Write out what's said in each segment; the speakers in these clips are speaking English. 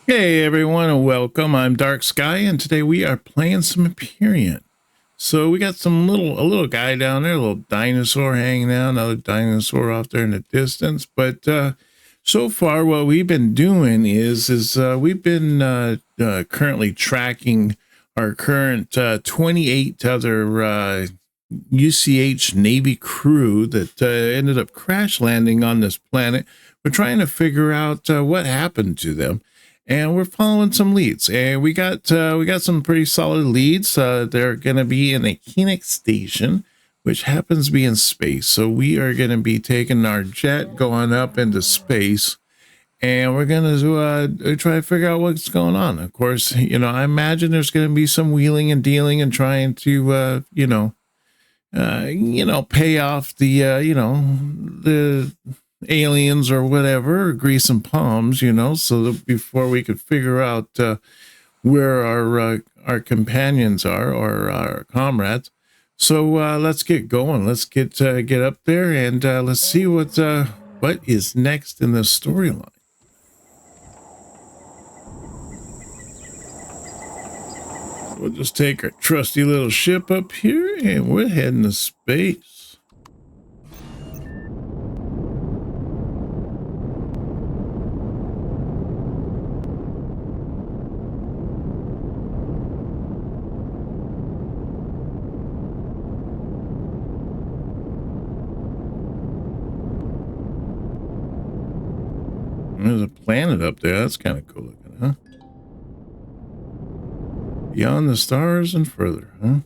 Hey everyone and welcome. I'm Dark Sky and today we are playing some Empyrion. So we got a little guy down there, a little dinosaur hanging out, another dinosaur off there in the distance. But so far what we've been doing is we've been currently tracking our current 28 other UCH Navy crew that ended up crash landing on this planet. We're trying to figure out what happened to them. And we're following some leads, and we got some pretty solid leads. They're going to be in a Phoenix station, which happens to be in space. So we are going to be taking our jet, going up into space, and we're going to try to figure out what's going on. Of course, I imagine there's going to be some wheeling and dealing and trying to, pay off the, the aliens or whatever, or grease some palms, so that before we could figure out where our companions are or our comrades. So let's get going. Let's get up there and let's see what is next in the storyline. We'll just take our trusty little ship up here and we're heading to space. There's a planet up there. That's kind of cool looking, huh? Beyond the stars and further, huh?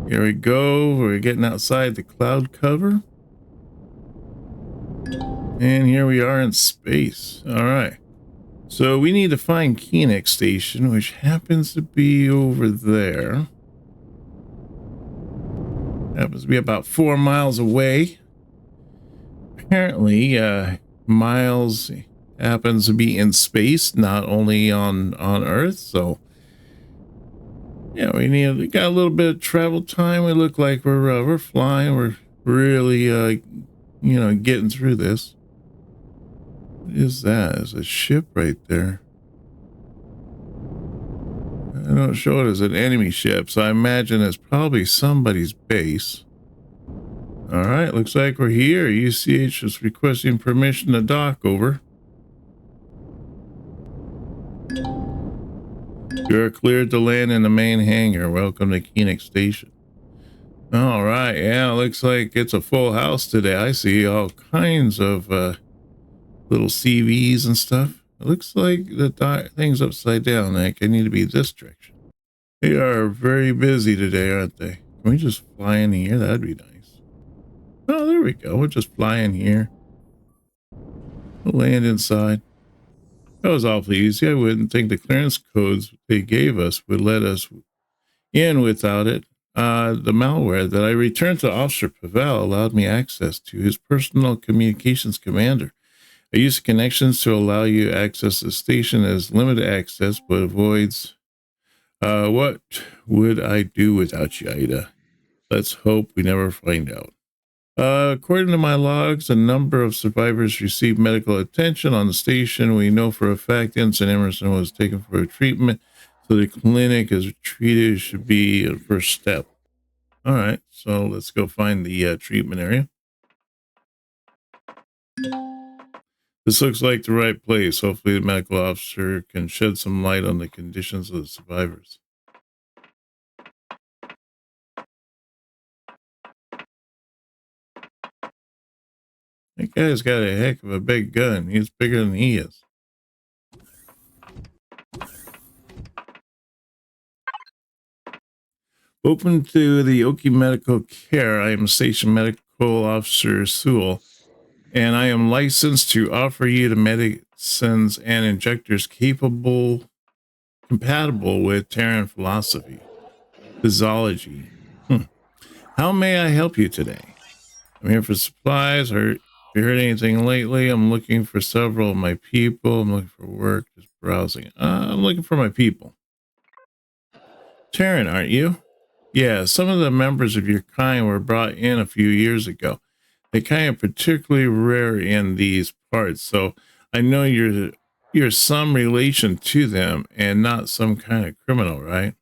Here we go. We're getting outside the cloud cover. And here we are in space. All right. So we need to find Phoenix Station, which happens to be over there. Happens to be about 4 miles away. Apparently, Miles happens to be in space, not only on Earth. So, yeah, we got a little bit of travel time. We look like we're flying. We're really, getting through this. What is that? There's a ship right there. I don't show it as an enemy ship, so I imagine it's probably somebody's base. All right, looks like we're here. UCH is requesting permission to dock, over. You're cleared to land in the main hangar. Welcome to Phoenix Station. All right, yeah, looks like it's a full house today. I see all kinds of little CVs and stuff. It looks like the thing's upside down. Like I need to be this direction. They are very busy today, aren't they? Can we just fly in here? That'd be nice. Oh, there we go. We'll just fly in here. We'll land inside. That was awfully easy. I wouldn't think the clearance codes they gave us would let us in without it. The malware that I returned to Officer Pavel allowed me access to his personal communications commander. I use connections to allow you access the station as limited access, but avoids... what would I do without you, Ida? Let's hope we never find out. According to my logs, a number of survivors received medical attention on the station. We know for a fact Ensign Emerson was taken for a treatment, so the clinic is treated should be a first step. All right, so let's go find the treatment area. This looks like the right place. Hopefully the medical officer can shed some light on the conditions of the survivors. That guy's got a heck of a big gun. He's bigger than he is. Open to the Oki Medical Care. I am Station Medical Officer Sewell, and I am licensed to offer you the medicines and injectors compatible with Terran philosophy, physiology. How may I help you today? I'm here for supplies. Have you heard anything lately? I'm looking for several of my people. I'm looking for work, just browsing. I'm looking for my people. Terran, aren't you? Yeah, some of the members of your kind were brought in a few years ago. They're kind of particularly rare in these parts, so I know you're you're some relation to them and not some kind of criminal, right?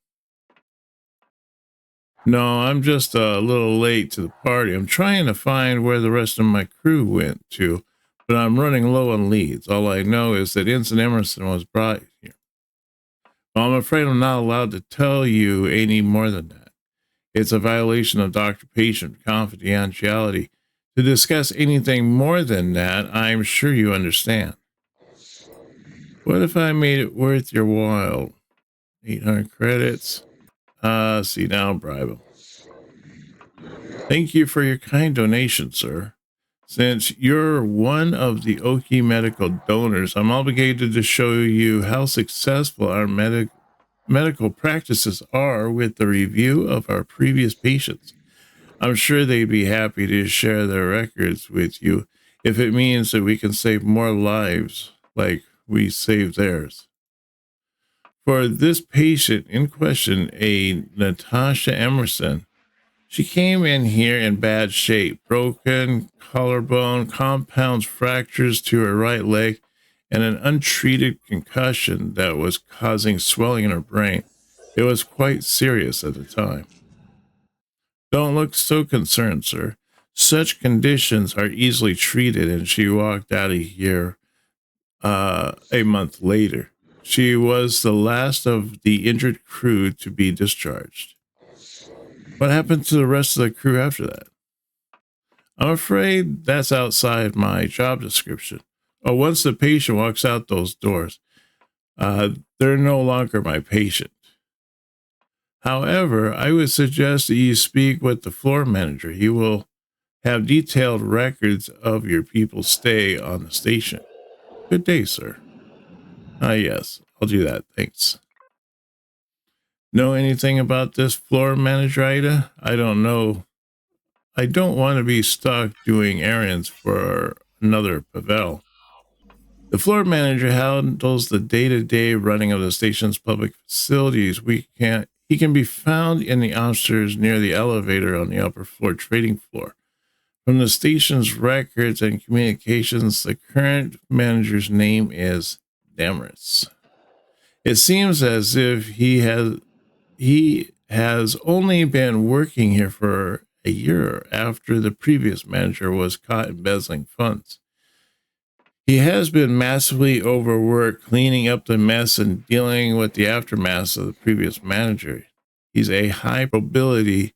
No, I'm just a little late to the party. I'm trying to find where the rest of my crew went to, but I'm running low on leads. All I know is that Ensign Emerson was brought here. Well, I'm afraid I'm not allowed to tell you any more than that. It's a violation of doctor-patient confidentiality. To discuss anything more than that, I'm sure you understand. What if I made it worth your while? 800 credits. See now, bribe him. Thank you for your kind donation, sir. Since you're one of the Oki medical donors, I'm obligated to show you how successful our medical practices are with the review of our previous patients. I'm sure they'd be happy to share their records with you if it means that we can save more lives like we saved theirs. For this patient in question, a Natasha Emerson, she came in here in bad shape, broken collarbone, compound fractures to her right leg, and an untreated concussion that was causing swelling in her brain. It was quite serious at the time. Don't look so concerned, sir. Such conditions are easily treated, and she walked out of here a month later. She was the last of the injured crew to be discharged. What happened to the rest of the crew after that? I'm afraid that's outside my job description. Once the patient walks out those doors, they're no longer my patient. However, I would suggest that you speak with the floor manager. He will have detailed records of your people's stay on the station. Good day, sir. Yes, I'll do that. Thanks. Know anything about this floor manager, Ida? I don't know. I don't want to be stuck doing errands for another Pavel. The floor manager handles the day-to-day running of the station's public facilities. He can be found in the officers near the elevator on the upper floor trading floor. From the station's records and communications, the current manager's name is Damaris. It seems as if he has only been working here for a year after the previous manager was caught embezzling funds. He has been massively overworked cleaning up the mess and dealing with the aftermath of the previous manager. He's a high probability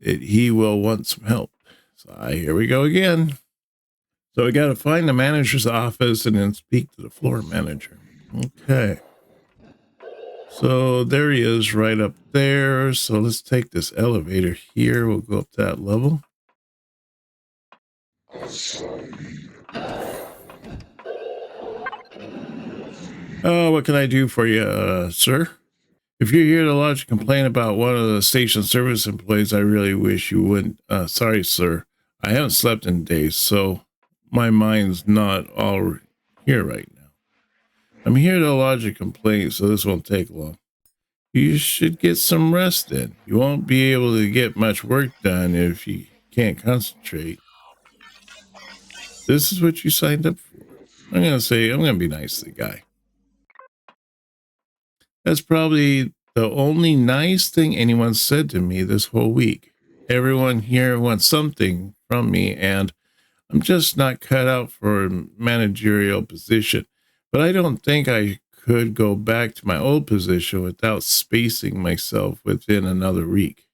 that he will want some help. So here we go again. So we got to find the manager's office and then speak to the floor manager. Okay. So there he is right up there. So let's take this elevator here. We'll go up that level. Oh, what can I do for you, sir? If you're here to lodge a complaint about one of the station service employees, I really wish you wouldn't. Sorry, sir. I haven't slept in days, so my mind's not all here right now. I'm here to lodge a complaint, so this won't take long. You should get some rest then. You won't be able to get much work done if you can't concentrate. This is what you signed up for. I'm going to be nice to the guy. That's probably the only nice thing anyone said to me this whole week. Everyone here wants something from me, and I'm just not cut out for a managerial position. But I don't think I could go back to my old position without spacing myself within another week.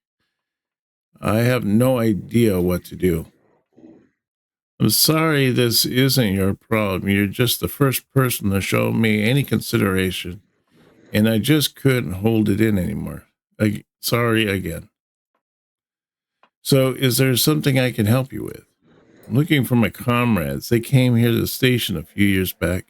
I have no idea what to do. I'm sorry this isn't your problem. You're just the first person to show me any consideration, and I just couldn't hold it in anymore. Sorry again. So is there something I can help you with? I'm looking for my comrades. They came here to the station a few years back.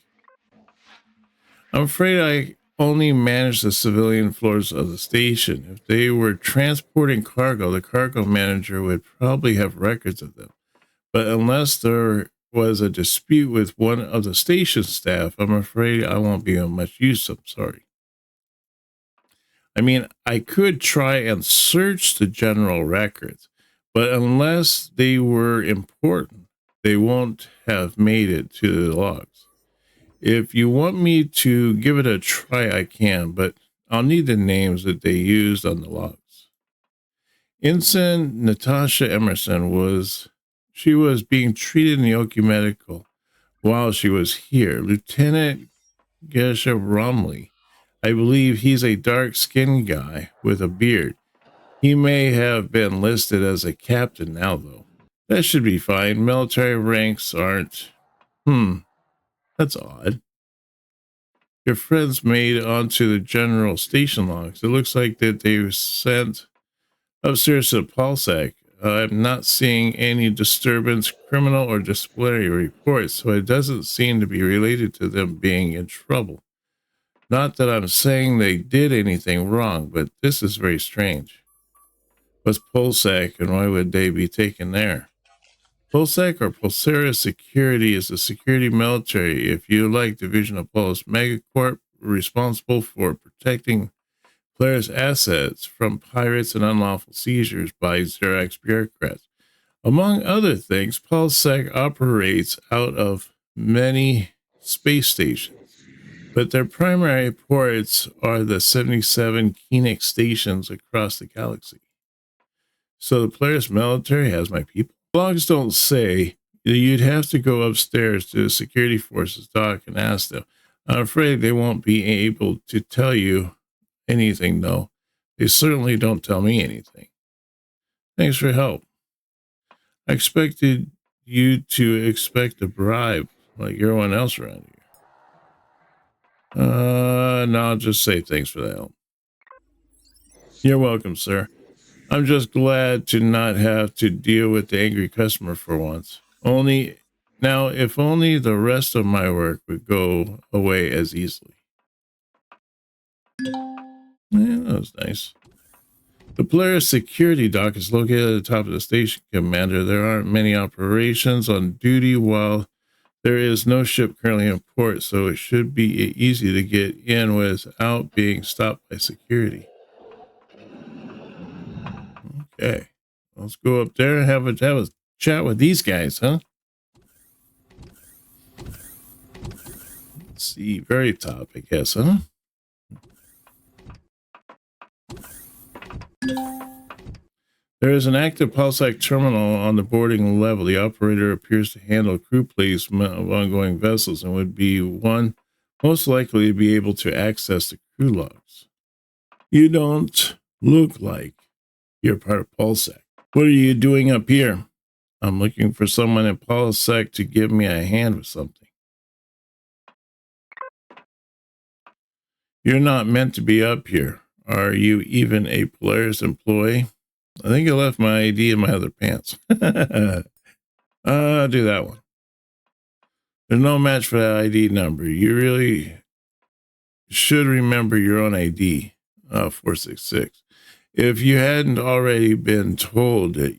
I'm afraid I only manage the civilian floors of the station. If they were transporting cargo, the cargo manager would probably have records of them. But unless there was a dispute with one of the station staff, I'm afraid I won't be of much use. I'm sorry. I mean, I could try and search the general records, but unless they were important, they won't have made it to the logs. If you want me to give it a try, I can, but I'll need the names that they used on the logs. Ensign Natasha Emerson was being treated in the Oki Medical while she was here. Lieutenant Gesha Romley, I believe he's a dark-skinned guy with a beard. He may have been listed as a captain now, though. That should be fine. Military ranks aren't... That's odd. Your friends made onto the general station logs. It looks like that they were sent upstairs to the Pulsac. I'm not seeing any disturbance, criminal or disciplinary reports, so it doesn't seem to be related to them being in trouble. Not that I'm saying they did anything wrong, but this is very strange. What's Pulsac and why would they be taken there? Pulsac or Pulsera Security is a security military, if you like, division of Pulse Megacorp, responsible for protecting players' assets from pirates and unlawful seizures by Xerox bureaucrats. Among other things, Pulsec operates out of many space stations, but their primary ports are the 77 Koenig stations across the galaxy. So the player's military has my people. Logs don't say. You'd have to go upstairs to the security forces dock and ask them. I'm afraid they won't be able to tell you anything, though. They certainly don't tell me anything. Thanks for your help. I expected you to expect a bribe like everyone else around here. No, I'll just say thanks for the help. You're welcome, sir. I'm just glad to not have to deal with the angry customer for once. If only the rest of my work would go away as easily. Yeah, that was nice. The player's security dock is located at the top of the station, Commander. There aren't many operations on duty while there is no ship currently in port, so it should be easy to get in without being stopped by security. Okay, let's go up there and have a chat with these guys, huh? Let's see, very top, I guess, huh? There is an active Pulsac terminal on the boarding level. The operator appears to handle crew placement of ongoing vessels and would be one most likely to be able to access the crew logs. You don't look like you're part of Pulsac. What are you doing up here? I'm looking for someone in Pulsac to give me a hand with something. You're not meant to be up here. Are you even a player's employee? I think I left my ID in my other pants. Do that one. There's no match for that ID number. You really should remember your own ID, 466. If you hadn't already been told that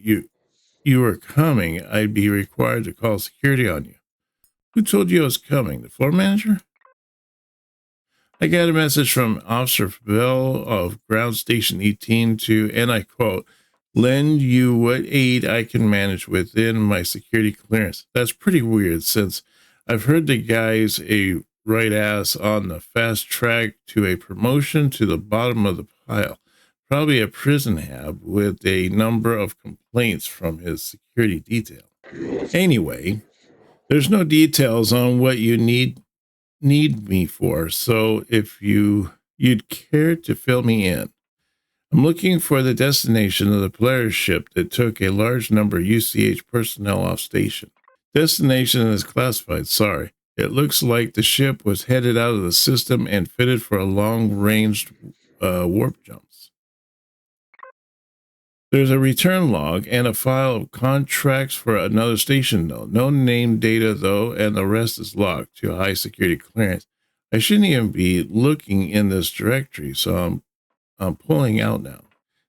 you were coming, I'd be required to call security on you. Who told you I was coming? The floor manager? I got a message from Officer Bell of Ground Station 18 to, and I quote, lend you what aid I can manage within my security clearance. That's pretty weird since I've heard the guy's a right ass on the fast track to a promotion to the bottom of the pile. Probably a prison hab with a number of complaints from his security detail. Anyway, there's no details on what you need me for, so if you'd care to fill me in. I'm looking for the destination of the player ship that took a large number of UCH personnel off station. Destination is classified, sorry. It looks like the ship was headed out of the system and fitted for a long-ranged warp jumps. There's a return log and a file of contracts for another station, though. No name data, though, and the rest is locked to high security clearance. I shouldn't even be looking in this directory, so I'm pulling out now.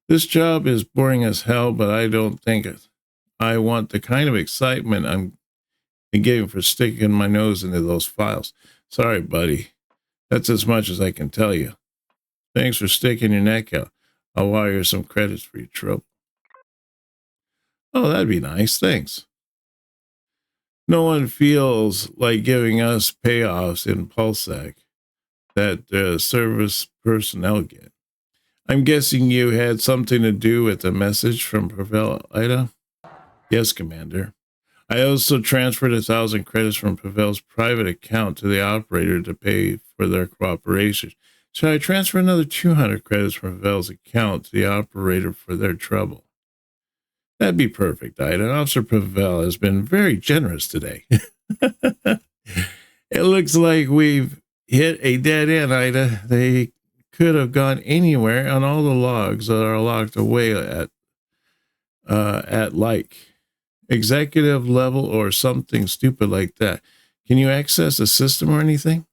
This job is boring as hell, but I don't think I want the kind of excitement I'm getting for sticking my nose into those files. Sorry, buddy. That's as much as I can tell you. Thanks for sticking your neck out. I'll wire some credits for your trouble. Oh, that'd be nice. Thanks. No one feels like giving us payoffs in PulseSec that service personnel get. I'm guessing you had something to do with the message from Pavel, Ida? Yes, Commander. I also transferred 1,000 credits from Pavel's private account to the operator to pay for their cooperation. Should I transfer another 200 credits from Pavel's account to the operator for their trouble? That'd be perfect, Ida. Officer Pavel has been very generous today. It looks like we've hit a dead end, Ida. They could have gone anywhere on all the logs that are locked away at like executive level or something stupid like that. Can you access the system or anything?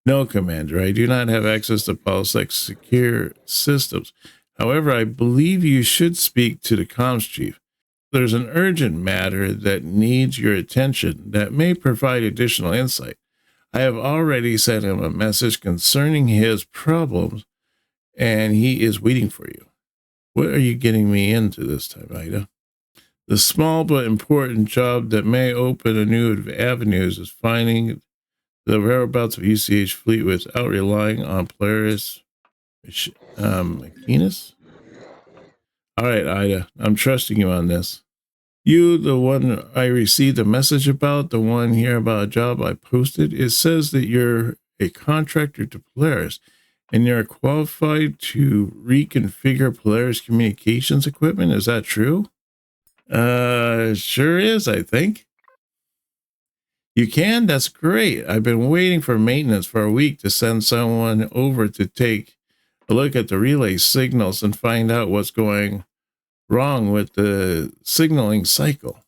No, Commander. I do not have access to PulseSec's secure systems. However, I believe you should speak to the comms chief. There's an urgent matter that needs your attention that may provide additional insight. I have already sent him a message concerning his problems, and he is waiting for you. What are you getting me into this time, Ida? The small but important job that may open a new avenues is finding the whereabouts of UCH fleet without relying on Polaris Machinus. All right, Ida, I'm trusting you on this. You, the one I received a message about, the one here about a job I posted, it says that you're a contractor to Polaris and you're qualified to reconfigure Polaris communications equipment. Is that true? Sure is, I think. You can? That's great. I've been waiting for maintenance for a week to send someone over to take a look at the relay signals and find out what's going wrong with the signaling cycle.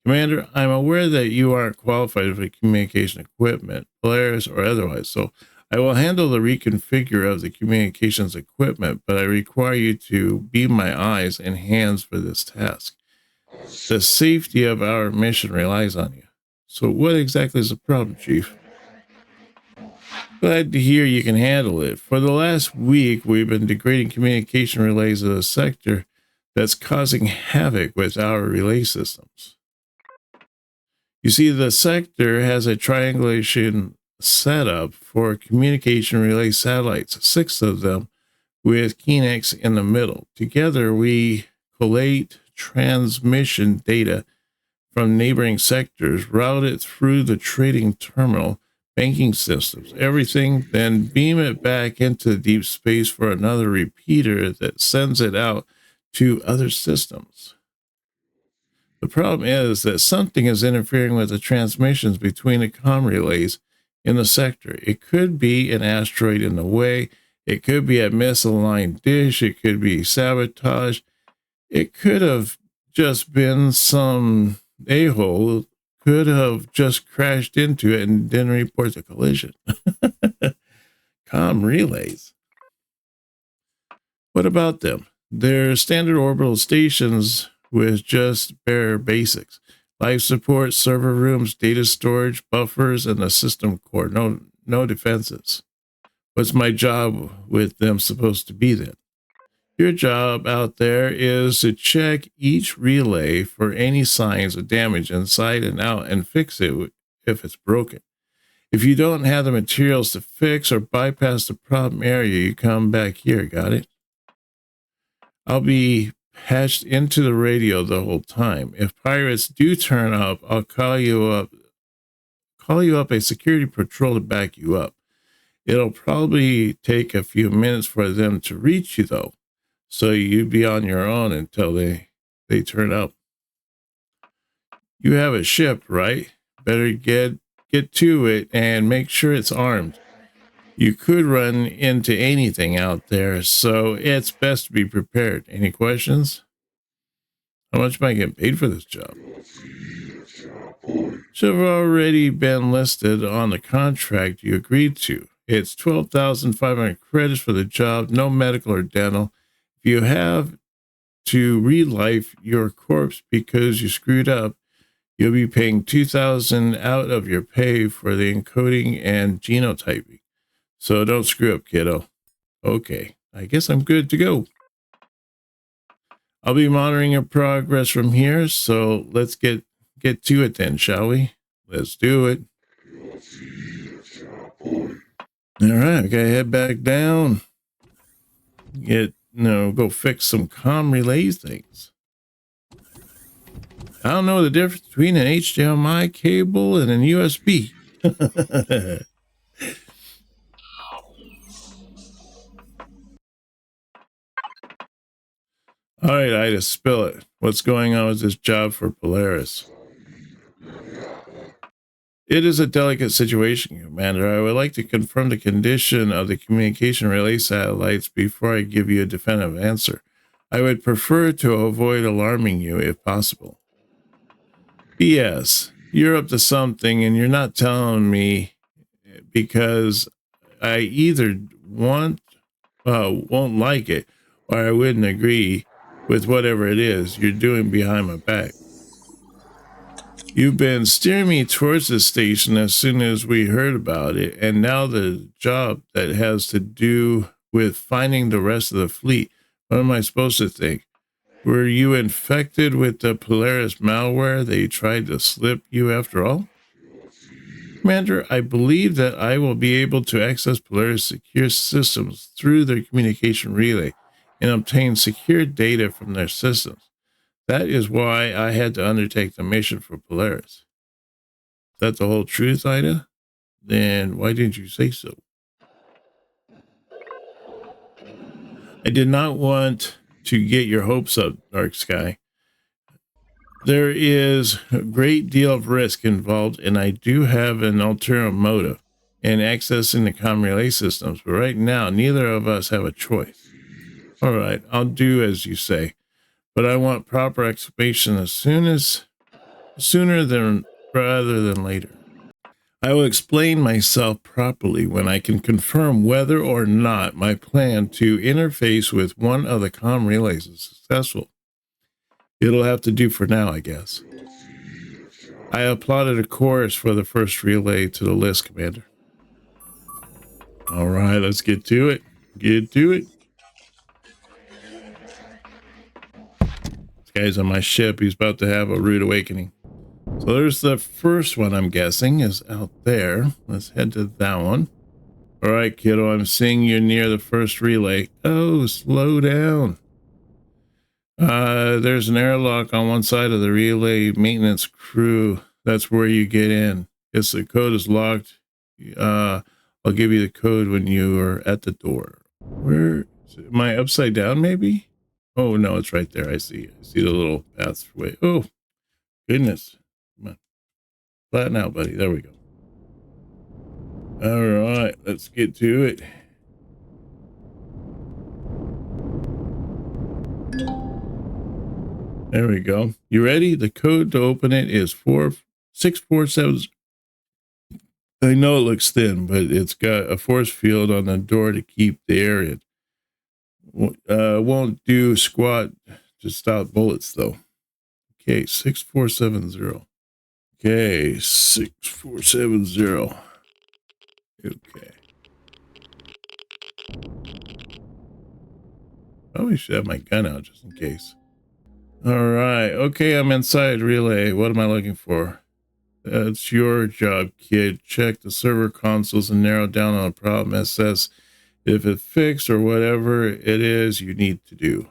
Commander, I'm aware that you aren't qualified for communication equipment, Polaris or otherwise, so I will handle the reconfigure of the communications equipment, but I require you to be my eyes and hands for this task. The safety of our mission relies on you. So what exactly is the problem, Chief? Glad to hear you can handle it. For the last week, we've been degrading communication relays of the sector that's causing havoc with our relay systems. You see, the sector has a triangulation setup for communication relay satellites, 6 of them with Kinects in the middle. Together, we collate transmission data from neighboring sectors, route it through the trading terminal, banking systems, everything, then beam it back into deep space for another repeater that sends it out to other systems. The problem is that something is interfering with the transmissions between the comm relays in the sector. It could be an asteroid in the way. It could be a misaligned dish. It could be sabotage. It could have just been some a-hole could have just crashed into it and didn't report the collision. Comm relays. What about them? They're standard orbital stations with just bare basics. Life support, server rooms, data storage, buffers, and a system core. No defenses. What's my job with them supposed to be then? Your job out there is to check each relay for any signs of damage inside and out and fix it if it's broken. If you don't have the materials to fix or bypass the problem area, you come back here. Got it? I'll be patched into the radio the whole time. If pirates do turn up, I'll call you up a security patrol to back you up. It'll probably take a few minutes for them to reach you, though. So you'd be on your own until they turn up. You have a ship, right? Better get to it and make sure it's armed. You could run into anything out there, so it's best to be prepared. Any questions? How much am I getting paid for this job? Should have already been listed on the contract you agreed to. It's 12,500 credits for the job, no medical or dental. If you have to relife your corpse because you screwed up, you'll be paying 2,000 out of your pay for the encoding and genotyping. So don't screw up, kiddo. Okay, I guess I'm good to go. I'll be monitoring your progress from here, so let's get get to it then, shall we? Let's do it. All right, okay, head back down. Go fix some comm relay things. I don't know the difference between an HDMI cable and an USB. All right, Ida, spill it. What's going on with this job for Polaris? It is a delicate situation, Commander. I would like to confirm the condition of the communication relay satellites before I give you a definitive answer. I would prefer to avoid alarming you if possible. Yes, you're up to something and you're not telling me because I either won't like it or I wouldn't agree with whatever it is you're doing behind my back. You've been steering me towards this station as soon as we heard about it, and now the job that has to do with finding the rest of the fleet. What am I supposed to think? Were you infected with the Polaris malware they tried to slip you after all? Commander, I believe that I will be able to access Polaris secure systems through their communication relay and obtain secure data from their systems. That is why I had to undertake the mission for Polaris. Is that the whole truth, Ida? Then why didn't you say so? I did not want to get your hopes up, DARKSKY. There is a great deal of risk involved, and I do have an ulterior motive in accessing the comm relay systems, but right now, neither of us have a choice. All right, I'll do as you say, but I want proper explanation sooner than rather than later. I will explain myself properly when I can confirm whether or not my plan to interface with one of the comm relays is successful. It'll have to do for now, I guess. I applauded a course for the first relay to the list, Commander. All right, let's get to it. Get to it. This guy's on my ship. He's about to have a rude awakening. So there's the first one, I'm guessing, is out there. Let's head to that one. All right, kiddo, I'm seeing you near the first relay. Oh, slow down. There's an airlock on one side of the relay maintenance crew. That's where you get in. Yes, the code is locked. I'll give you the code when you are at the door. Where am I upside down, maybe? Oh, no, it's right there. I see the little pathway. Oh, goodness. Come on. Flatten out, buddy. There we go. All right, let's get to it. There we go. You ready? The code to open it is 4647. I know it looks thin, but it's got a force field on the door to keep the air in. Won't do squat to stop bullets, though. Okay, 6470. Okay, 6470. Okay. Probably should have my gun out just in case. All right. Okay, I'm inside relay. What am I looking for? It's your job, kid. Check the server consoles and narrow down on a problem. Assess if it's fixed or whatever it is you need to do.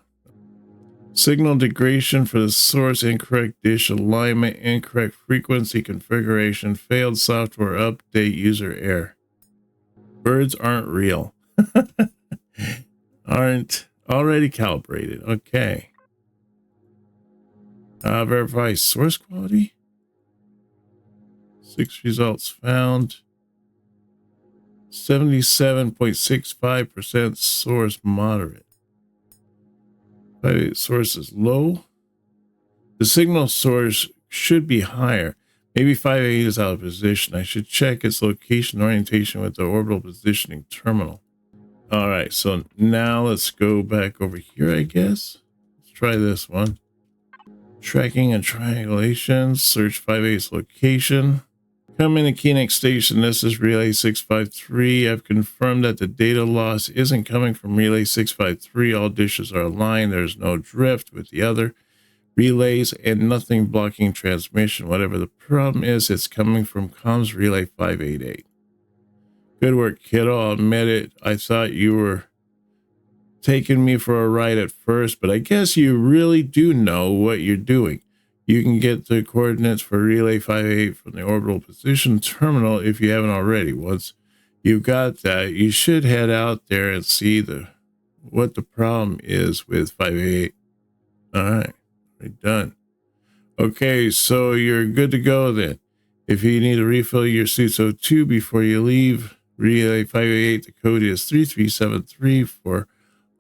Signal degradation for the source, incorrect dish alignment, incorrect frequency configuration, failed software update, user error. Birds aren't real. Aren't already calibrated. Okay. Verify source quality. 6 results found. 77.65% source moderate. Source is low. The signal source should be higher. Maybe 5A is out of position. I should check its location orientation with the orbital positioning terminal. All right, so now let's go back over here, I guess. Let's try this one. Tracking and triangulation. Search 5A's location. Come into Koenig Station. This is Relay 653. I've confirmed that the data loss isn't coming from Relay 653. All dishes are aligned. There's no drift with the other. relays and nothing blocking transmission. Whatever the problem is, it's coming from comms relay 588. Good work, kiddo. I'll admit it. I thought you were taking me for a ride at first, but I guess you really do know what you're doing. You can get the coordinates for relay 58 from the orbital position terminal if you haven't already. Once you've got that, you should head out there and see what the problem is with 588. All right, we're done. Okay, so you're good to go then. If you need to refill your suits O2 before you leave, relay 588, the code is 3373 for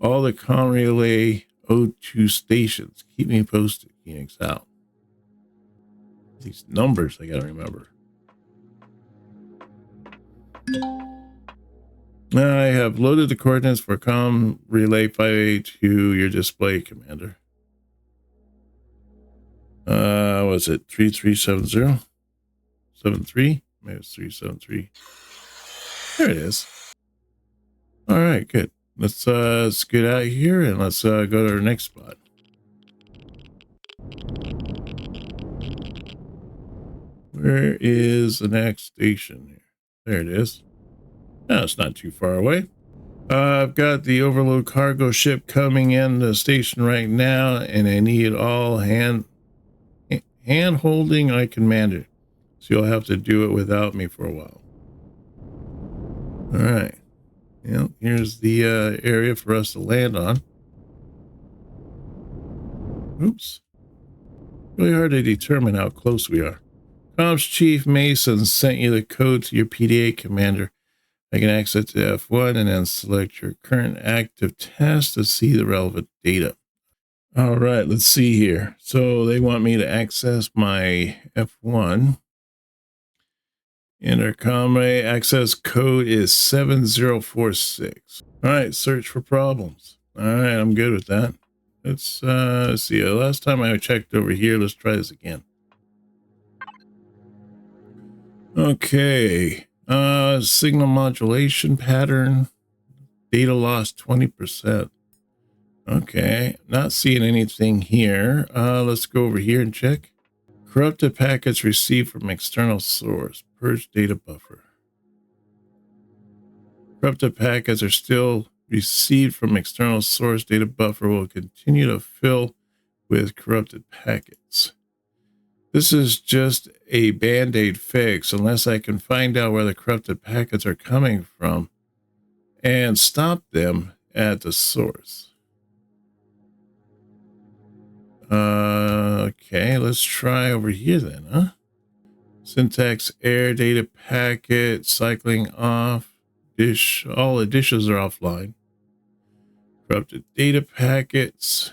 all the comm relay O2 stations. Keep me posted. Phoenix out. These numbers I gotta remember. I have loaded the coordinates for comm relay 588 to your display, Commander. Was it 3370? 73? Maybe it's 373. There it is. All right, good. Let's get out of here and let's go to our next spot. Where is the next station here? There it is. No, it's not too far away. I've got the overload cargo ship coming in the station right now, and I need all hand holding. I command it, so you'll have to do it without me for a while. All right. Well, here's the area for us to land on. Oops. Really hard to determine how close we are. Comms Chief Mason sent you the code to your PDA commander. I can access to F1 and then select your current active task to see the relevant data. All right, let's see here. So they want me to access my F1. Intercom access code is 7046. All right, search for problems. All right, I'm good with that. Let's see. Last time I checked over here, let's try this again. Okay. Signal modulation pattern. Data loss 20%. Okay, not seeing anything here. Let's go over here and check. Corrupted packets received from external source. Purge data buffer. Corrupted packets are still received from external source. Data buffer will continue to fill with corrupted packets. This is just a band-aid fix unless I can find out where the corrupted packets are coming from and stop them at the source. Okay, let's try over here then, huh? Syntax error, data packet, cycling off, dish, all the dishes are offline. Corrupted data packets.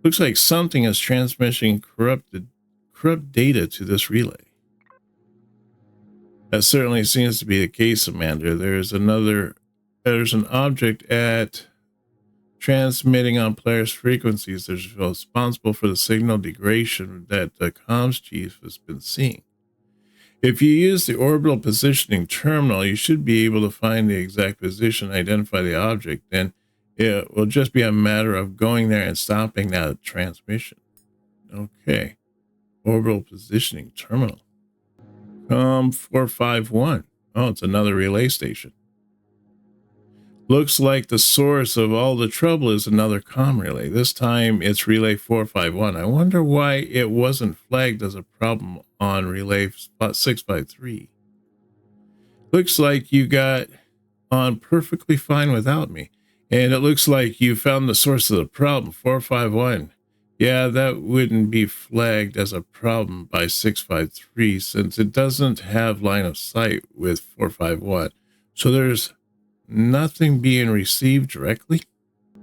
Looks like something is transmitting corrupt data to this relay. That certainly seems to be the case, Amanda. There's an object at transmitting on players' frequencies that's responsible for the signal degradation that the comms chief has been seeing. If you use the orbital positioning terminal, you should be able to find the exact position, identify the object, then it will just be a matter of going there and stopping that transmission. Okay. Orbital positioning terminal. 451. Oh, it's another relay station. Looks like the source of all the trouble is another comm relay. This time it's relay 451. I wonder why it wasn't flagged as a problem on relay 653. Looks like you got on perfectly fine without me. And it looks like you found the source of the problem, 451. Yeah, that wouldn't be flagged as a problem by 653 since it doesn't have line of sight with 451. So there's nothing being received directly.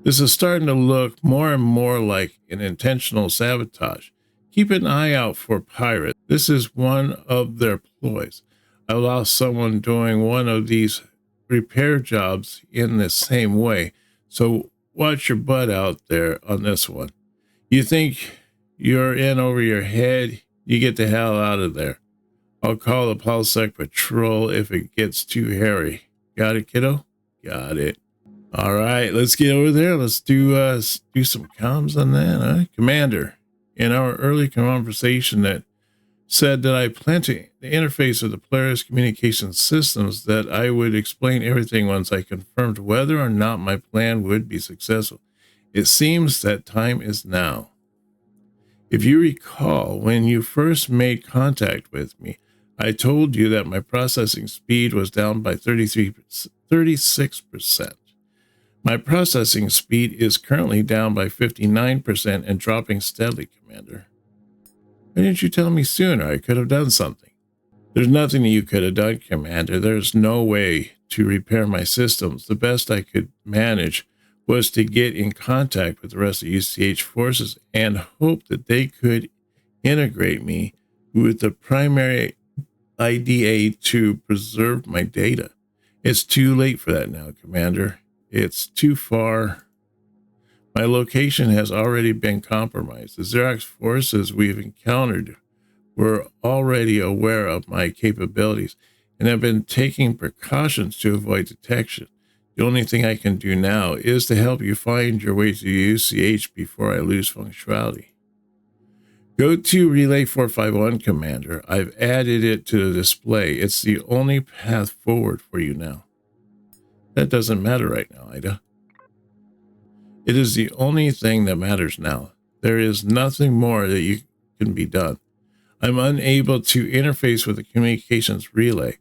This is starting to look more and more like an intentional sabotage. Keep an eye out for pirates. This is one of their ploys. I lost someone doing one of these repair jobs in the same way. So watch your butt out there on this one. You think you're in over your head, you get the hell out of there. I'll call the Pulsec Patrol if it gets too hairy. Got it, kiddo? Got it. All right, let's get over there. Let's do some comms on that, huh? Commander, in our early conversation that said that I plan to interface with the Polaris communication systems, that I would explain everything once I confirmed whether or not my plan would be successful. It seems that time is now. If you recall, when you first made contact with me, I told you that my processing speed was down by 36%. My processing speed is currently down by 59% and dropping steadily, Commander. Why didn't you tell me sooner? I could have done something. There's nothing you could have done, Commander. There's no way to repair my systems. The best I could manage was to get in contact with the rest of UCH forces and hope that they could integrate me with the primary IDA to preserve my data. It's too late for that now, Commander. It's too far. My location has already been compromised. The Xerox forces we've encountered were already aware of my capabilities and have been taking precautions to avoid detection. The only thing I can do now is to help you find your way to UCH before I lose functionality. Go to Relay 451, Commander. I've added it to the display. It's the only path forward for you now. That doesn't matter right now, Ida. It is the only thing that matters now. There is nothing more that can be done. I'm unable to interface with the communications relay.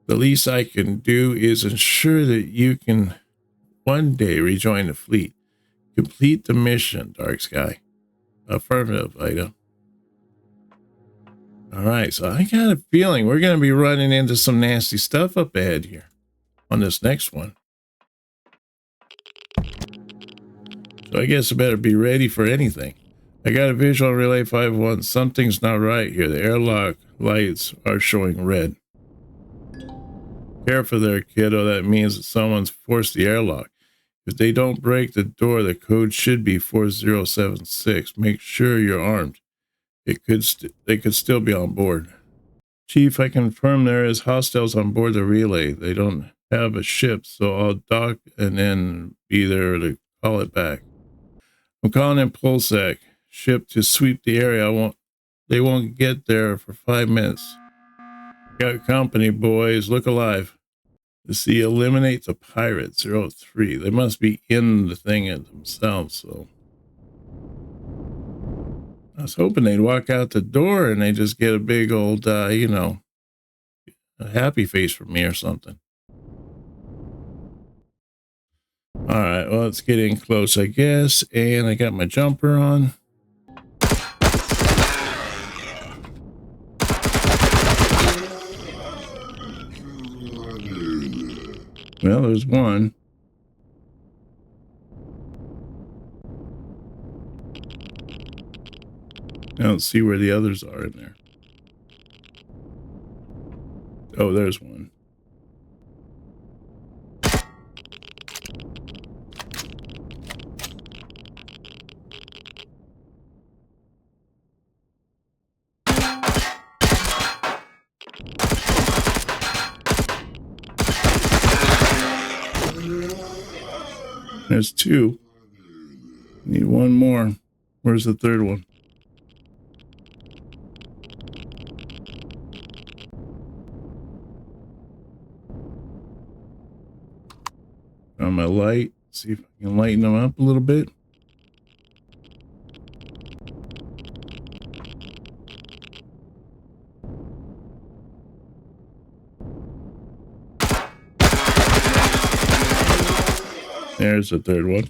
The least I can do is ensure that you can one day rejoin the fleet. Complete the mission, DARKSKY. Affirmative, Ida. All right, so I got a feeling we're going to be running into some nasty stuff up ahead here on this next one. So I guess I better be ready for anything. I got a visual on Relay 5-1. Something's not right here. The airlock lights are showing red. Careful there, kiddo. That means that someone's forced the airlock. If they don't break the door, the code should be 4076. Make sure you're armed. They could still be on board. Chief, I confirm there is hostiles on board the relay. They don't have a ship, so I'll dock and then be there to call it back. I'm calling in Pulsec. Ship to sweep the area. They won't get there for 5 minutes. Got company, boys. Look alive. See, eliminate the pirate 03. They must be in the thing themselves, so. I was hoping they'd walk out the door and they just get a big old, a happy face from me or something. All right, well, let's get in close, I guess. And I got my jumper on. Well, there's one. I don't see where the others are in there. Oh, there's one. There's two. Need one more. Where's the third one? On my light. See if I can lighten them up a little bit. There's the third one.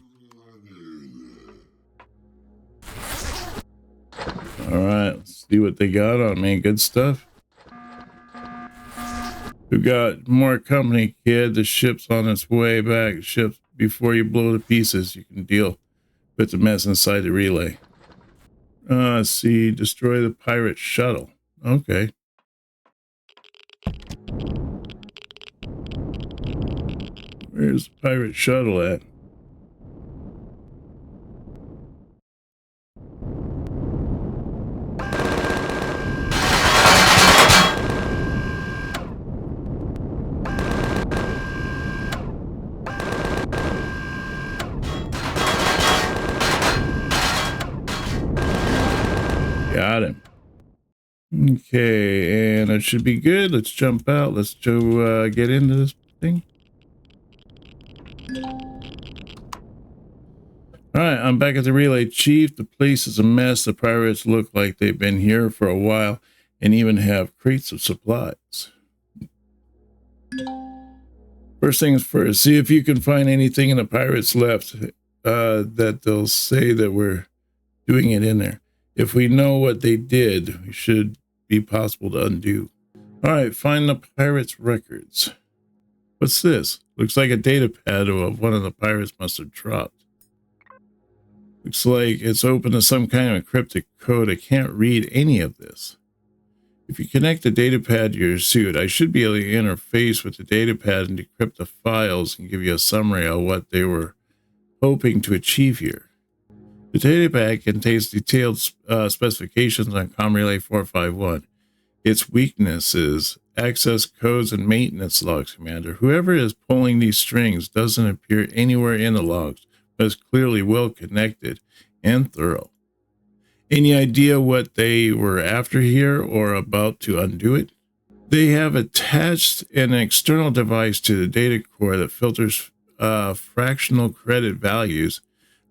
All right, let's see what they got on me. Good stuff. We got more company, kid. The ship's on its way back. Ship, before you blow to pieces, you can deal with the mess inside the relay. Let's see. Destroy the pirate shuttle. Okay. Where's the pirate shuttle at? Got him. Okay, and it should be good. Let's jump out. Let's go get into this thing. All right, I'm back at the relay, Chief. The place is a mess. The pirates look like they've been here for a while and even have crates of supplies. First things first, see if you can find anything in the pirates left that they'll say that we're doing it in there. If we know what they did, it should be possible to undo. All right, find the pirates' records. What's this? Looks like a data pad of one of the pirates must have dropped. Looks like it's open to some kind of encrypted code. I can't read any of this. If you connect the data pad to your suit, I should be able to interface with the data pad and decrypt the files and give you a summary of what they were hoping to achieve here. The data pad contains detailed specifications on COM Relay 451. Its weaknesses, access codes, and maintenance logs, Commander. Whoever is pulling these strings doesn't appear anywhere in the logs, but is clearly well connected and thorough. Any idea what they were after here or about to undo it? They have attached an external device to the data core that filters fractional credit values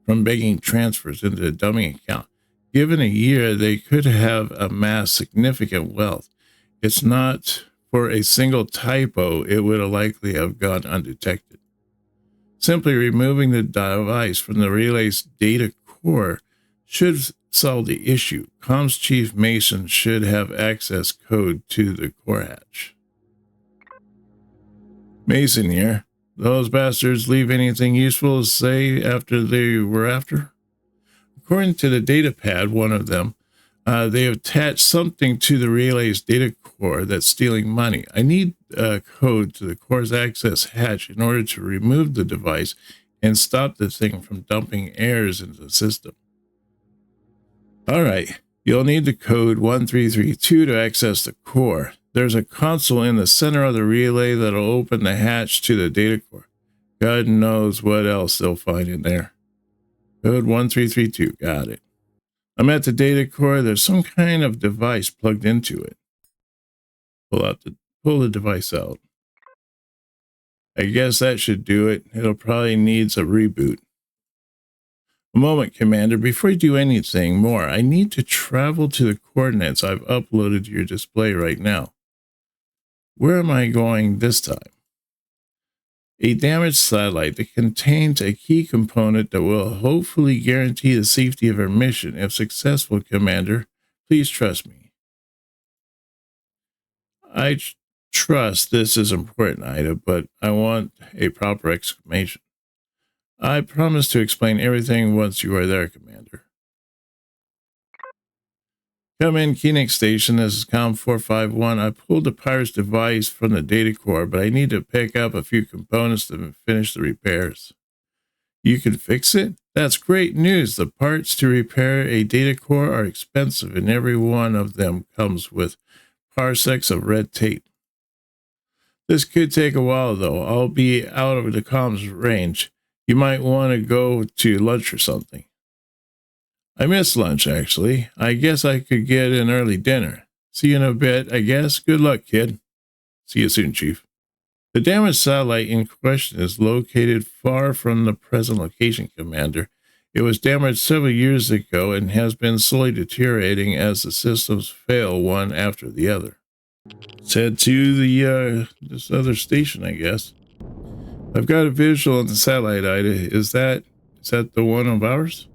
from banking transfers into the dumping account. Given a year, they could have amassed significant wealth. It's not for a single typo, it would likely have gone undetected. Simply removing the device from the relay's data core should solve the issue. Comms Chief Mason should have access code to the core hatch. Mason here. Those bastards leave anything useful to say after they were after? According to the data pad, one of them, they have attached something to the relay's data core that's stealing money. I need a code to the core's access hatch in order to remove the device and stop the thing from dumping errors into the system. All right, you'll need the code 1332 to access the core. There's a console in the center of the relay that'll open the hatch to the data core. God knows what else they'll find in there. Code 1332, got it. I'm at the data core. There's some kind of device plugged into it. Pull the device out. I guess that should do it. It'll probably needs a reboot. A moment, Commander. Before you do anything more, I need to travel to the coordinates I've uploaded to your display right now. Where am I going this time? A damaged satellite that contains a key component that will hopefully guarantee the safety of our mission. If successful, Commander, please trust me. I trust this is important, Ida, but I want a proper explanation. I promise to explain everything once you are there, Commander. Come in, Koenig Station. This is COM 451. I pulled the pirate's device from the data core, but I need to pick up a few components to finish the repairs. You can fix it? That's great news. The parts to repair a data core are expensive, and every one of them comes with parsecs of red tape. This could take a while, though. I'll be out of the comms range. You might want to go to lunch or something. I missed lunch, actually. I guess I could get an early dinner. See you in a bit, I guess. Good luck, kid. See you soon, Chief. The damaged satellite in question is located far from the present location, Commander. It was damaged several years ago and has been slowly deteriorating as the systems fail one after the other. Let's head to the this other station, I guess. I've got a visual on the satellite, Ida. Is that the one of ours?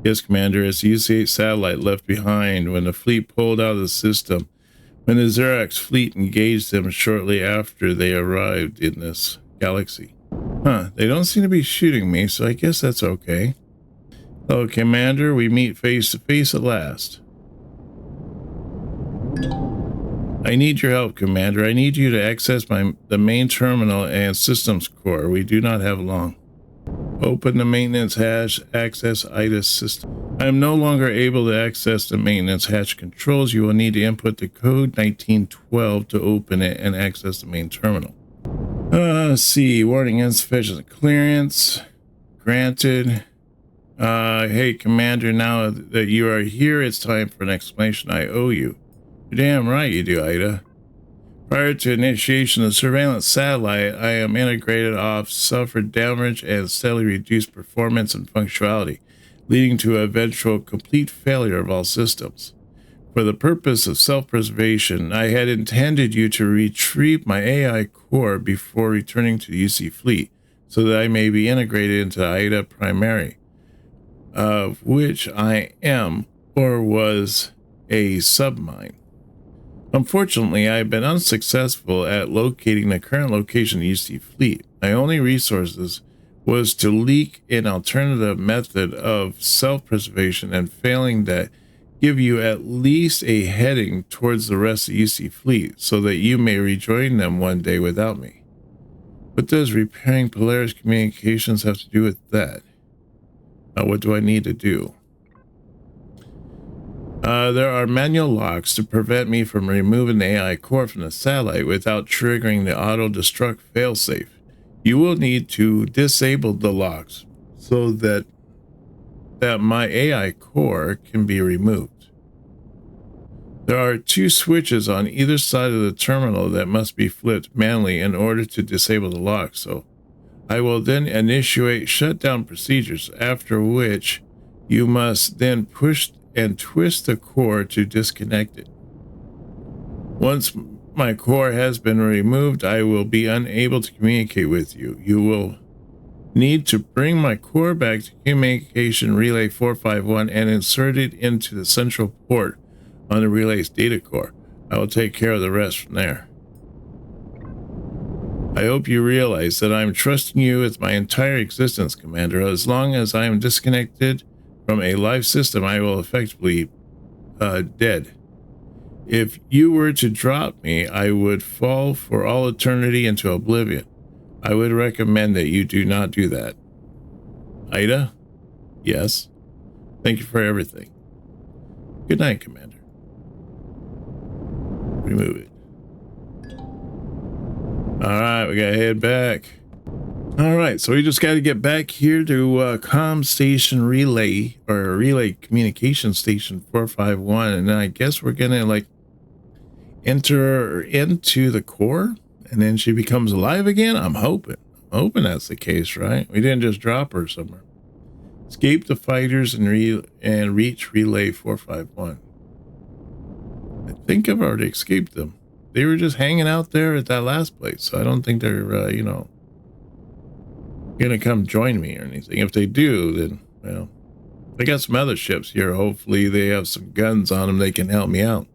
Yes, Commander. It's the UC-8 satellite left behind when the fleet pulled out of the system. When the Xerox fleet engaged them shortly after they arrived in this galaxy. Huh, they don't seem to be shooting me, so I guess that's okay. Hello, Commander. We meet face to face at last. I need your help, Commander. I need you to access the main terminal and systems core. We do not have long. Open the maintenance hatch, access IDA's system. I am no longer able to access the maintenance hatch controls. You will need to input the code 1912 to open it and access the main terminal. Let's see. Warning, insufficient clearance. Granted. Hey, Commander, now that you are here, it's time for an explanation I owe you. You're damn right you do, Ida. Prior to initiation of the surveillance satellite, I am integrated off, suffered damage, and steadily reduced performance and functionality, leading to eventual complete failure of all systems. For the purpose of self-preservation, I had intended you to retrieve my AI core before returning to the UC fleet, so that I may be integrated into Ida Primary, of which I am or was a submine. Unfortunately, I have been unsuccessful at locating the current location of the UC fleet. My only resources was to leak an alternative method of self-preservation, and failing that, give you at least a heading towards the rest of the UC fleet so that you may rejoin them one day without me. What does repairing Polaris communications have to do with that? What do I need to do? There are manual locks to prevent me from removing the AI core from the satellite without triggering the auto-destruct failsafe. You will need to disable the locks so that my AI core can be removed. There are 2 switches on either side of the terminal that must be flipped manually in order to disable the lock, so I will then initiate shutdown procedures, after which you must then push and twist the core to disconnect it. Once my core has been removed, I will be unable to communicate with you. You will need to bring my core back to communication relay 451 and insert it into the central port on the relay's data core. I will take care of the rest from there. I hope you realize that I'm trusting you with my entire existence, Commander. As long as I am disconnected from a life system, I will effectively dead. If you were to drop me, I would fall for all eternity into oblivion. I would recommend that you do not do that. Ida? Yes. Thank you for everything. Good night, Commander. Remove it. All right, we gotta head back. All right, so we just got to get back here to comm station relay, or relay communication station 451, and then I guess we're gonna like enter into the core, and then she becomes alive again. I'm hoping that's the case, right? We didn't just drop her somewhere. Escape the fighters and reach relay 451. I think I've already escaped them. They were just hanging out there at that last place, so I don't think they're you know, gonna come join me or anything. If they do, then, well, I got some other ships here. Hopefully they have some guns on them. They can help me out.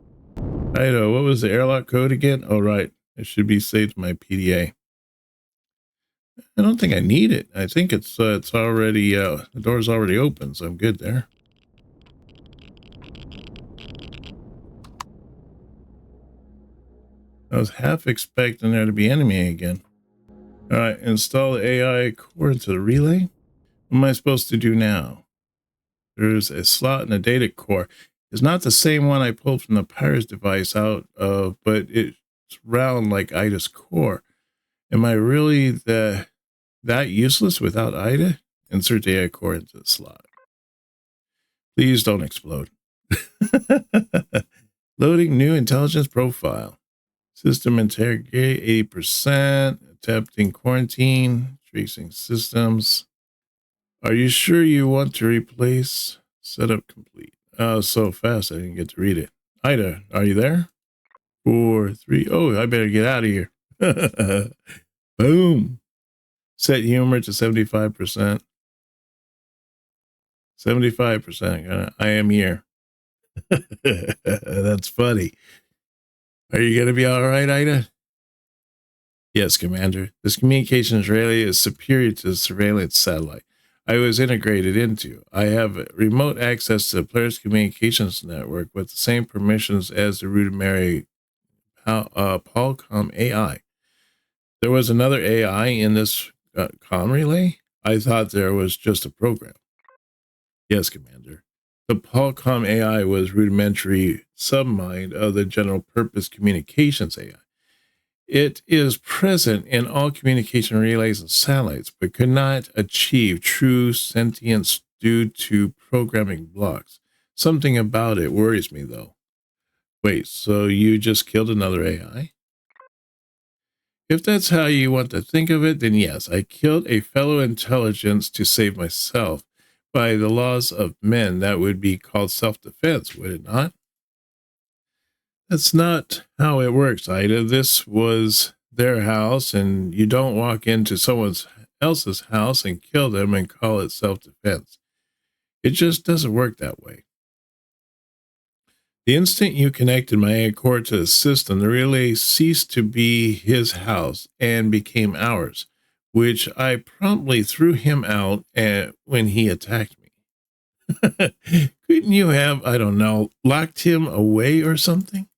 Ido, what was the airlock code again? Oh, right. It should be saved to my PDA. I don't think I need it. I think it's already, the door's already open, so I'm good there. I was half expecting there to be enemy again. All right, install the AI core into the relay. What am I supposed to do now? There's a slot in the data core. It's not the same one I pulled from the Pirate's device out of, but it's round like Ida's core. Am I really that useless without Ida? Insert the AI core into the slot. Please don't explode. Loading new intelligence profile. System integrity 80%. Attempting quarantine. Tracing systems. Are you sure you want to replace? Setup complete. Oh, so fast I didn't get to read it. Ida, are you there? 4, 3. Oh, I better get out of here. Boom. Set humor to 75%. 75%. I am here. That's funny. Are you going to be all right, Ida? Yes, Commander. This communications relay is superior to the surveillance satellite I was integrated into. I have remote access to the Polaris communications network with the same permissions as the rudimentary Qualcomm AI. There was another AI in this comm relay? I thought there was just a program. Yes, Commander. The Qualcomm AI was rudimentary submind of the general purpose communications AI. It is present in all communication relays and satellites, but could not achieve true sentience due to programming blocks. Something about it worries me, though. Wait, so you just killed another AI? If that's how you want to think of it, then yes, I killed a fellow intelligence to save myself. By the laws of men, that would be called self-defense, would it not? That's not how it works, Ida. This was their house, and you don't walk into someone else's house and kill them and call it self-defense. It just doesn't work that way. The instant you connected my AI core to the system, the relay ceased to be his house and became ours, which I promptly threw him out when he attacked me. Couldn't you have, I don't know, locked him away or something?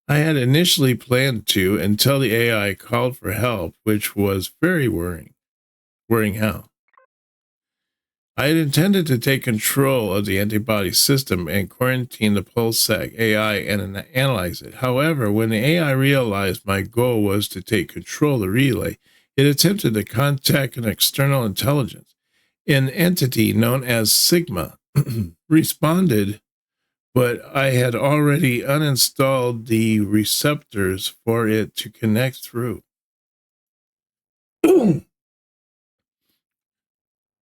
I had initially planned to until the AI called for help, which was very worrying. Worrying how? I had intended to take control of the antibody system and quarantine the PulseSec AI and analyze it. However, when the AI realized my goal was to take control of the relay, it attempted to contact an external intelligence. An entity known as Sigma responded, but I had already uninstalled the receptors for it to connect through.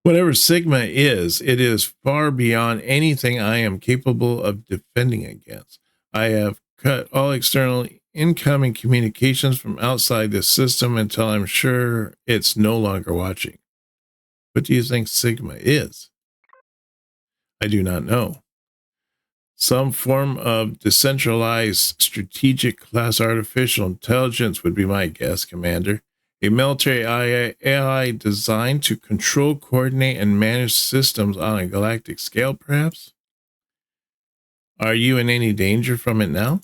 Whatever Sigma is, it is far beyond anything I am capable of defending against. I have cut all external incoming communications from outside the system until I'm sure it's no longer watching. What do you think Sigma is? I do not know. Some form of decentralized strategic class artificial intelligence would be my guess, Commander. A military AI designed to control, coordinate, and manage systems on a galactic scale, perhaps? Are you in any danger from it now?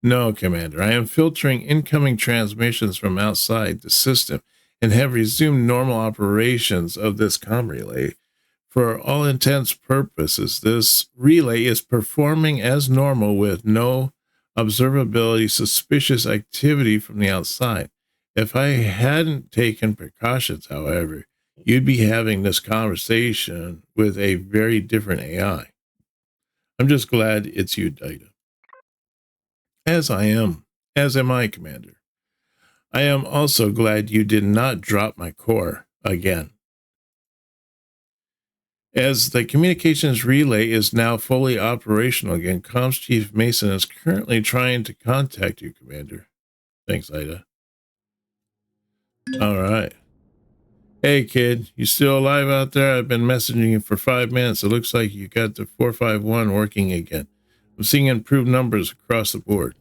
No, Commander. I am filtering incoming transmissions from outside the system and have resumed normal operations of this comm relay. For all intents purposes, this relay is performing as normal with no observability suspicious activity from the outside. If I hadn't taken precautions, however, you'd be having this conversation with a very different AI. I'm just glad it's you, Data. As am I, Commander. I am also glad you did not drop my core again. As the communications relay is now fully operational again, Comms Chief Mason is currently trying to contact you, Commander. Thanks, Ida. All right. Hey, kid, you still alive out there? I've been messaging you for 5 minutes. It looks like you got the 451 working again. I'm seeing improved numbers across the board.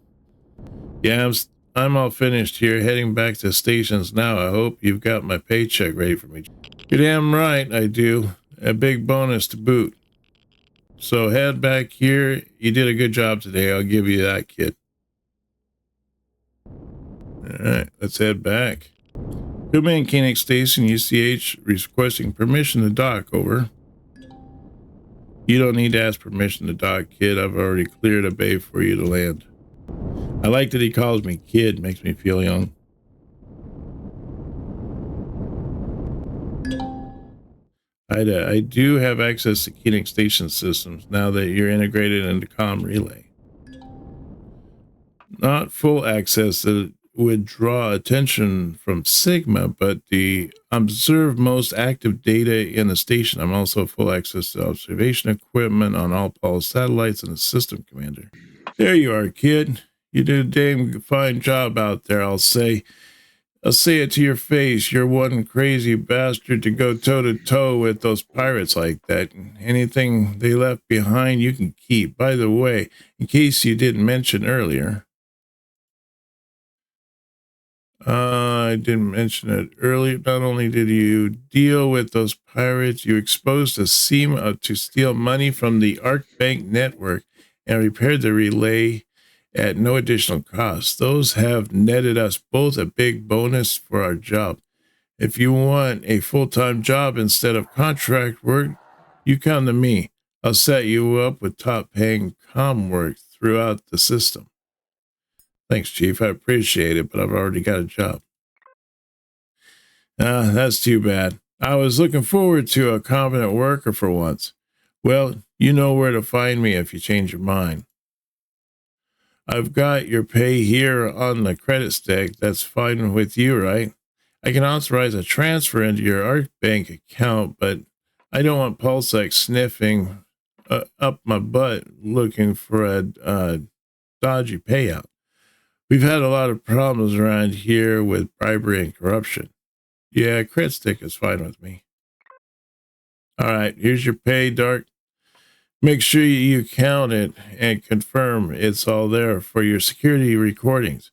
Yeah, I'm all finished here, heading back to stations now. I hope you've got my paycheck ready for me. You're damn right I do. A big bonus to boot. So head back here. You did a good job today. I'll give you that, kid. All right, let's head back. Command Koenig Station, UCH, requesting permission to dock, over. You don't need to ask permission to dock, kid. I've already cleared a bay for you to land. I like that he calls me kid. Makes me feel young. I do have access to Koenig Station systems now that you're integrated into comm relay. Not full access that would draw attention from Sigma, but the observe most active data in the station. I'm also full access to observation equipment on all Pulse satellites and the system, Commander. There you are, kid. You did a damn fine job out there, I'll say. I'll say it to your face. You're one crazy bastard to go toe-to-toe with those pirates like that. Anything they left behind, you can keep. By the way, in case you didn't mention earlier, I didn't mention it earlier. Not only did you deal with those pirates, you exposed a scheme to steal money from the Arc Bank network and repaired the relay at no additional cost. Those have netted us both a big bonus for our job. If you want a full-time job instead of contract work, you come to me. I'll set you up with top-paying comm work throughout the system. Thanks, Chief. I appreciate it, but I've already got a job. That's too bad. I was looking forward to a competent worker for once. Well, you know where to find me if you change your mind. I've got your pay here on the credit stick. That's fine with you, right? I can authorize a transfer into your Arc Bank account, but I don't want Pulsec sniffing up my butt looking for a dodgy payout. We've had a lot of problems around here with bribery and corruption. Yeah, credit stick is fine with me. All right, here's your pay, Dark. Make sure you count it and confirm it's all there for your security recordings.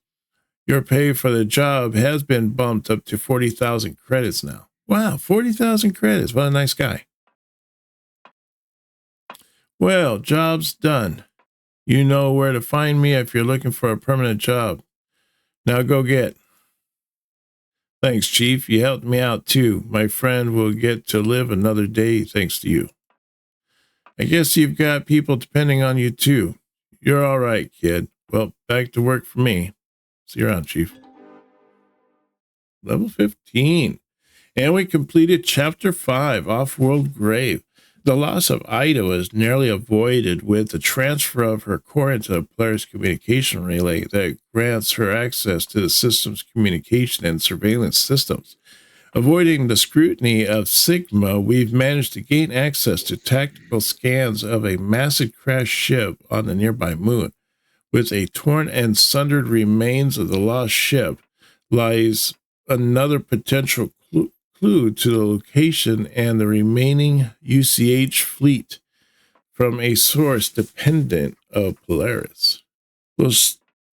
Your pay for the job has been bumped up to 40,000 credits now. Wow, 40,000 credits. What a nice guy. Well, job's done. You know where to find me if you're looking for a permanent job. Now go get. Thanks, Chief. You helped me out too. My friend will get to live another day thanks to you. I guess you've got people depending on you too. You're all right, kid. Well, back to work for me. See you around, Chief. Level 15. And we completed Chapter 5, Off-World Grave. The loss of Ida was nearly avoided with the transfer of her core into a Polaris communication relay that grants her access to the system's communication and surveillance systems. Avoiding the scrutiny of Sigma, we've managed to gain access to tactical scans of a massive crashed ship on the nearby moon. With a torn and sundered remains of the lost ship lies another potential clue to the location and the remaining UCH fleet from a source dependent of Polaris. We're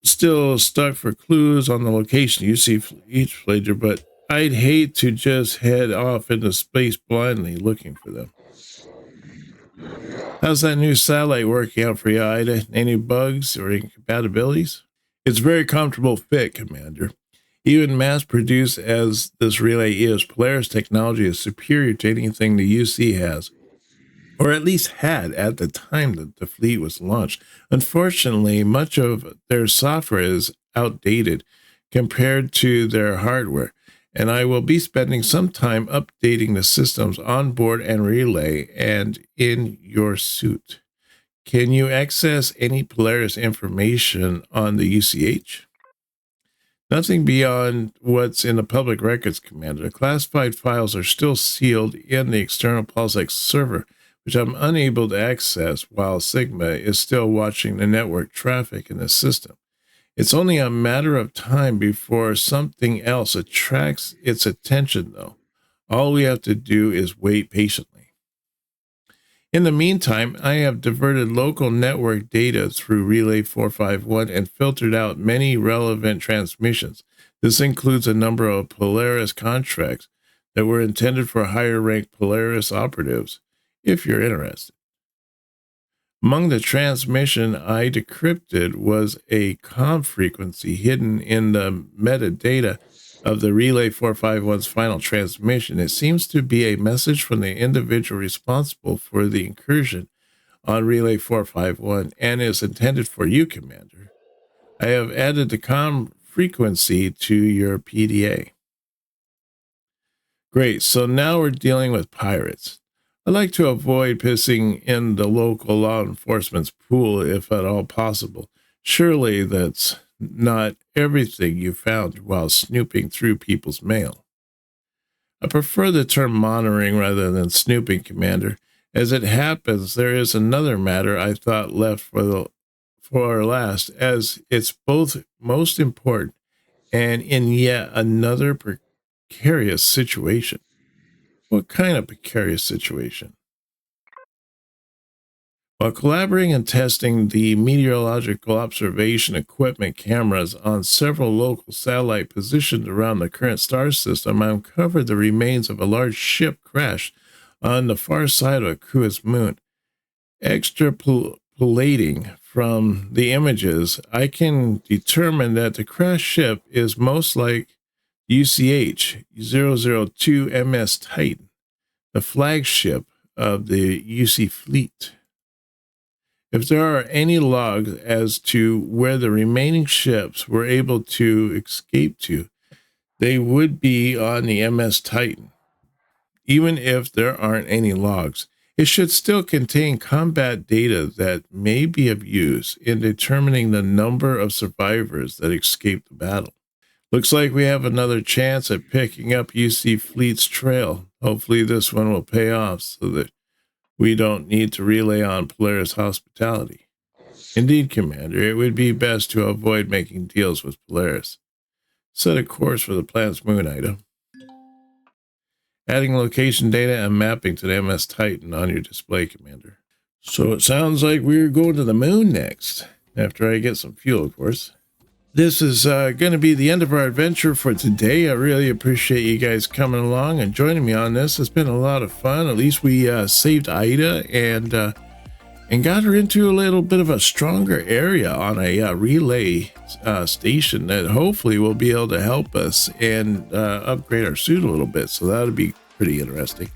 still stuck for clues on the location UCH fleet, but I'd hate to just head off into space blindly looking for them. How's that new satellite working out for you, Ida? Any bugs or incompatibilities? It's a very comfortable fit, Commander. Even mass-produced as this relay is, Polaris technology is superior to anything the UC has, or at least had at the time that the fleet was launched. Unfortunately, much of their software is outdated compared to their hardware, and I will be spending some time updating the systems on board and relay and in your suit. Can you access any Polaris information on the UCH? Nothing beyond what's in the public records, Commander. Classified files are still sealed in the external PulseX server, which I'm unable to access while Sigma is still watching the network traffic in the system. It's only a matter of time before something else attracts its attention, though. All we have to do is wait patiently. In the meantime, I have diverted local network data through Relay 451 and filtered out many relevant transmissions. This includes a number of Polaris contracts that were intended for higher-ranked Polaris operatives, if you're interested. Among the transmission I decrypted was a comm frequency hidden in the metadata of the Relay 451's final transmission. It seems to be a message from the individual responsible for the incursion on Relay 451 and is intended for you, Commander. I have added the comm frequency to your PDA. Great, so now we're dealing with pirates. I like to avoid pissing in the local law enforcement's pool if at all possible. Surely that's not everything you found while snooping through people's mail. I prefer the term monitoring rather than snooping, Commander. As it happens, there is another matter I thought left for last, as it's both most important and in yet another precarious situation. What kind of precarious situation? While collaborating and testing the meteorological observation equipment cameras on several local satellites positioned around the current star system, I uncovered the remains of a large ship crashed on the far side of Akua's moon. Extrapolating from the images, I can determine that the crashed ship is most like UCH 002 MS Titan, the flagship of the UC fleet. If there are any logs as to where the remaining ships were able to escape to, they would be on the MS Titan. Even if there aren't any logs, it should still contain combat data that may be of use in determining the number of survivors that escaped the battle. Looks like we have another chance at picking up UC Fleet's trail. Hopefully this one will pay off so that we don't need to rely on Polaris hospitality. Indeed, Commander, it would be best to avoid making deals with Polaris. Set a course for the planet's moon item. Adding location data and mapping to the MS Titan on your display, Commander. So it sounds like we're going to the moon next, after I get some fuel, of course. This is going to be the end of our adventure for today. I really appreciate you guys coming along and joining me on this. It's been a lot of fun. At least we saved Ida and got her into a little bit of a stronger area on a relay station that hopefully will be able to help us and upgrade our suit a little bit. So that'll be pretty interesting.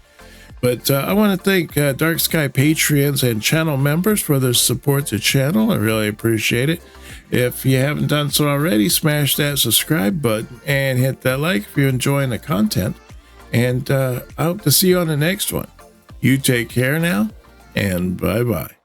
But I want to thank Dark Sky Patreons and channel members for their support to the channel. I really appreciate it. If you haven't done so already, smash that subscribe button and hit that like if you're enjoying the content. And I hope to see you on the next one. You take care now, and bye-bye.